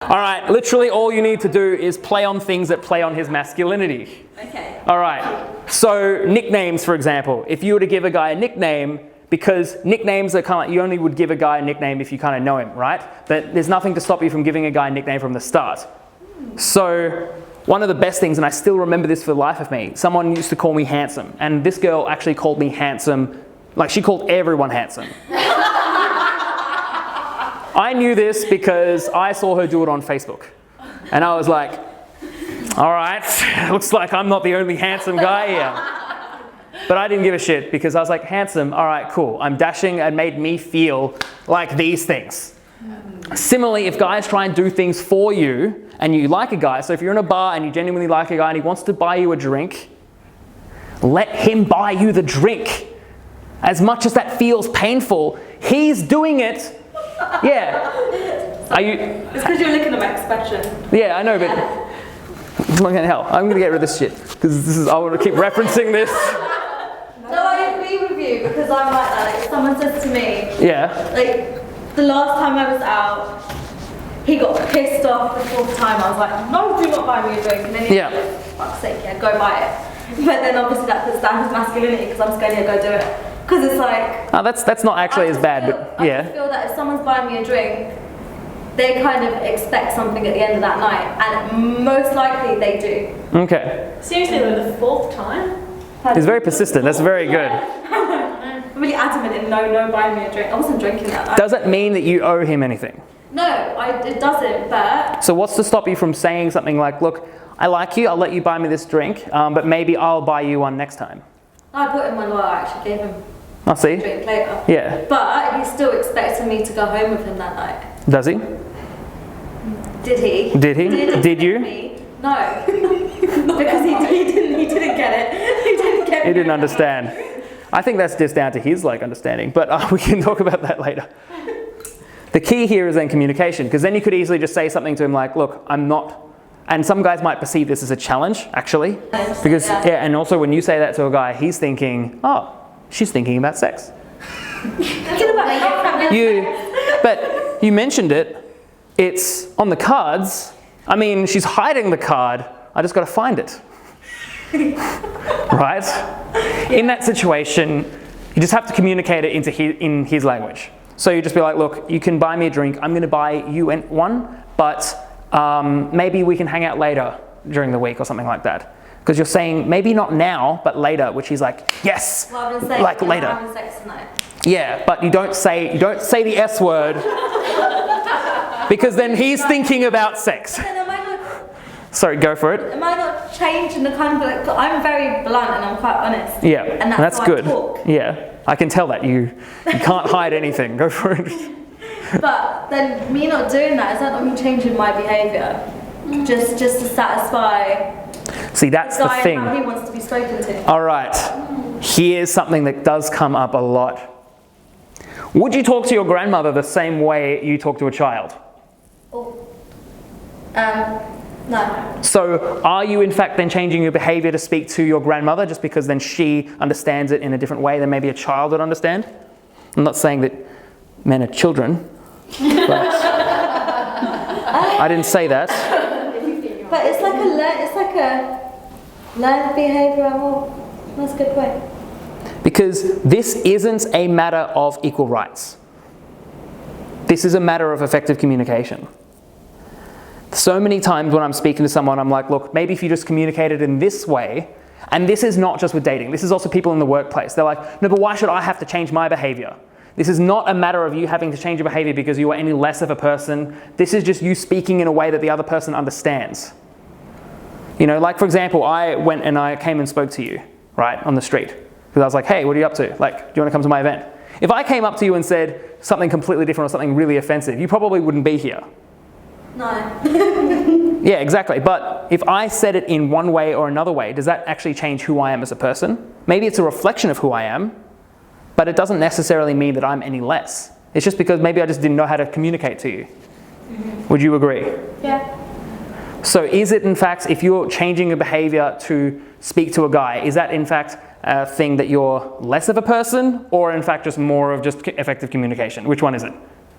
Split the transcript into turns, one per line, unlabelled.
All right, literally all you need to do is play on things that play on his masculinity.
Okay.
All right, so nicknames, for example. If you were to give a guy a nickname, because nicknames are kind of, you only would give a guy a nickname if you kind of know him, right? But there's nothing to stop you from giving a guy a nickname from the start. So one of the best things, and I still remember this for the life of me, someone used to call me handsome, and this girl actually called me handsome, like she called everyone handsome. I knew this because I saw her do it on Facebook. And I was like, all right, looks like I'm not the only handsome guy here. But I didn't give a shit because I was like, handsome, all right, cool. I'm dashing and made me feel like these things. Similarly, if guys try and do things for you and you like a guy, so if you're in a bar and you genuinely like a guy and he wants to buy you a drink, let him buy you the drink. As much as that feels painful, he's doing it. Yeah. Are you?
It's because you're looking at my expression.
Yeah, I know, but look at hell. I'm gonna get rid of this shit because this is. I want to keep referencing this.
No, I agree with you because I'm like that. Like, if someone says to me,
Yeah.
like the last time I was out, he got pissed off the fourth time. I was like, no, do not buy me a drink. And then he was like, for fuck's sake, yeah, go buy it. But then obviously that puts down his masculinity because I'm scared he'll go do it. Because it's like...
Oh, that's not actually as bad, but yeah.
I just feel that if someone's buying me a drink, they kind of expect something at the end of that night. And most likely they do.
Okay.
Seriously, though, the fourth time?
He's very persistent. That's very good.
I'm really adamant in no buying me a drink. I wasn't drinking that night.
Does it mean that you owe him anything?
No, it doesn't, but...
So what's to stop you from saying something like, look, I like you, I'll let you buy me this drink, but maybe I'll buy you one next time.
I put him on, well, I actually gave him
I'll see.
a drink later.
Yeah.
But he still expected me to go home with him that night.
Does he?
Did he?
Did he? Did you?
Me? No. Because he didn't get it. He didn't get it.
He didn't understand. I think that's just down to his understanding, but we can talk about that later. The key here is then communication, because then you could easily just say something to him like, look, I'm not, and some guys might perceive this as a challenge, actually, because, yeah, and also when you say that to a guy, he's thinking, oh, she's thinking about sex. But you mentioned it, it's on the cards. I mean, she's hiding the card, I just got to find it. Right? In that situation, you just have to communicate it in his language. So you just be like, look, you can buy me a drink, I'm going to buy you one, but maybe we can hang out later during the week or something like that. Because you're saying, maybe not now, but later, which he's like, yes,
Well, saying,
like later.
I'm having sex tonight.
Yeah, but you don't say the S word, because then he's thinking about sex.
Then am I not,
Sorry, go for it.
am I not changing the kind of, like, I'm very blunt and I'm quite honest.
Yeah,
And that's how
good.
I talk.
Yeah, I can tell that you can't hide anything. Go for it.
But then me not doing that, is that not me changing my behaviour? Just to satisfy
See, that's
the
the
guy
thing.
and how he wants to be spoken to.
All right, here's something that does come up a lot. Would you talk to your grandmother the same way you talk to a child?
Oh. No.
So are you in fact then changing your behavior to speak to your grandmother just because then she understands it in a different way than maybe a child would understand? I'm not saying that men are children, but I didn't say that.
But it's like a learned behaviour. Well, that's a good point.
Because this isn't a matter of equal rights. This is a matter of effective communication. So many times when I'm speaking to someone, I'm like, look, maybe if you just communicate it in this way, and this is not just with dating, this is also people in the workplace. They're like, no, but why should I have to change my behavior? This is not a matter of you having to change your behavior because you are any less of a person. This is just you speaking in a way that the other person understands. You know, like for example, I went and I came and spoke to you, right, on the street. Because I was like, hey, what are you up to? Like, do you want to come to my event? If I came up to you and said something completely different or something really offensive, you probably wouldn't be here.
No.
Yeah, exactly. But if I said it in one way or another way, does that actually change who I am as a person? Maybe it's a reflection of who I am, but it doesn't necessarily mean that I'm any less. It's just because maybe I just didn't know how to communicate to you. Mm-hmm. Would you agree?
Yeah.
So is it in fact, if you're changing your behavior to speak to a guy, is that in fact a thing that you're less of a person or in fact just more of just effective communication? Which one is it?